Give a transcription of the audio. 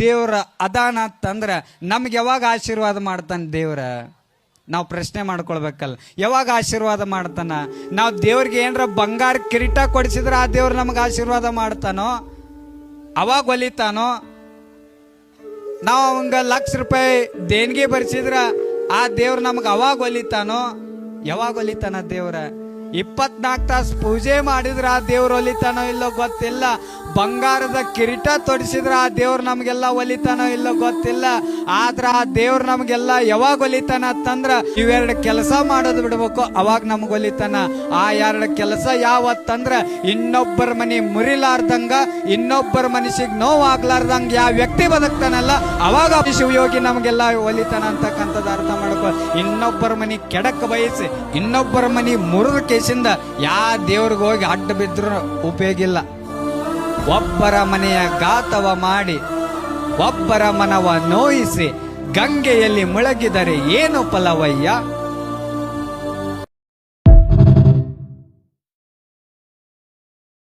ದೇವ್ರ ಅದಾನ ಅಂತಂದ್ರ ನಮ್ಗೆ ಯಾವಾಗ ಆಶೀರ್ವಾದ ಮಾಡ್ತಾನೆ ದೇವ್ರ? ನಾವು ಪ್ರಶ್ನೆ ಮಾಡ್ಕೊಳ್ಬೇಕಲ್ಲ, ಯಾವಾಗ ಆಶೀರ್ವಾದ ಮಾಡ್ತಾನ? ನಾವು ದೇವ್ರಿಗೆ ಏನರ ಬಂಗಾರ ಕಿರೀಟ ಕೊಡಿಸಿದ್ರೆ ಆ ದೇವ್ರು ನಮ್ಗೆ ಆಶೀರ್ವಾದ ಮಾಡ್ತಾನೋ? ಅವಾಗ ಒಲಿತಾನೋ? ನಾವು ಅವಂಗ ₹1,00,000 ದೇಣಿಗೆ ಬರ್ಸಿದ್ರ ಆ ದೇವ್ರು ನಮ್ಗೆ ಅವಾಗ ಒಲಿತಾನೋ? ಯಾವಾಗ ಒಲಿತಾನ ದೇವ್ರ? 24 ತಾಸು ಪೂಜೆ ಮಾಡಿದ್ರ ಆ ದೇವ್ರು ಒಲಿತಾನೋ ಇಲ್ಲೋ ಗೊತ್ತಿಲ್ಲ. ಬಂಗಾರದ ಕಿರೀಟ ತೊಡಿಸಿದ್ರ ಆ ದೇವ್ರು ನಮ್ಗೆಲ್ಲ ಒಲಿತಾನೋ ಇಲ್ಲೋ ಗೊತ್ತಿಲ್ಲ. ಆದ್ರ ಆ ದೇವ್ರು ನಮ್ಗೆಲ್ಲ ಯಾವಾಗ ಒಲಿತಾನ ಅಂತಂದ್ರ ಇವೆರಡು ಕೆಲಸ ಮಾಡೋದು ಬಿಡ್ಬೇಕು, ಅವಾಗ ನಮ್ಗೆ ಒಲಿತಾನ. ಆ 2 ಕೆಲಸ ಯಾವತ್ತಂದ್ರ ಇನ್ನೊಬ್ಬರ ಮನೆ ಮುರಿಲಾರ್ದಂಗ, ಇನ್ನೊಬ್ಬರ ಮನಸ್ಸಿಗೆ ನೋವಾಗ್ಲಾರ್ದಂಗ ಯಾವ ವ್ಯಕ್ತಿ ಬದುಕ್ತಾನಲ್ಲ ಅವಾಗ ಶಿವಯೋಗಿ ನಮ್ಗೆಲ್ಲ ಒಲಿತಾನ ಅಂತಕ್ಕಂಥದ್ದು ಅರ್ಥ ಮಾಡ್ಕೊ. ಇನ್ನೊಬ್ಬರ ಮನೆ ಕೆಡಕ್ ಬಯಸಿ ಇನ್ನೊಬ್ಬರ ಮನೆ ಮುರಿದ ಕೇಸಿಂದ ಯಾವ ದೇವ್ರಿಗೆ ಹೋಗಿ ಅಡ್ಡ ಬಿದ್ರು ಉಪಯೋಗ ಇಲ್ಲ. ಒಬ್ಬರ ಮನೆಯ ಘಾತವ ಮಾಡಿ ಒಬ್ಬರ ಮನವ ನೋಯಿಸಿ ಗಂಗೆಯಲ್ಲಿ ಮುಳುಗಿದರೆ ಏನು ಫಲವಯ್ಯ?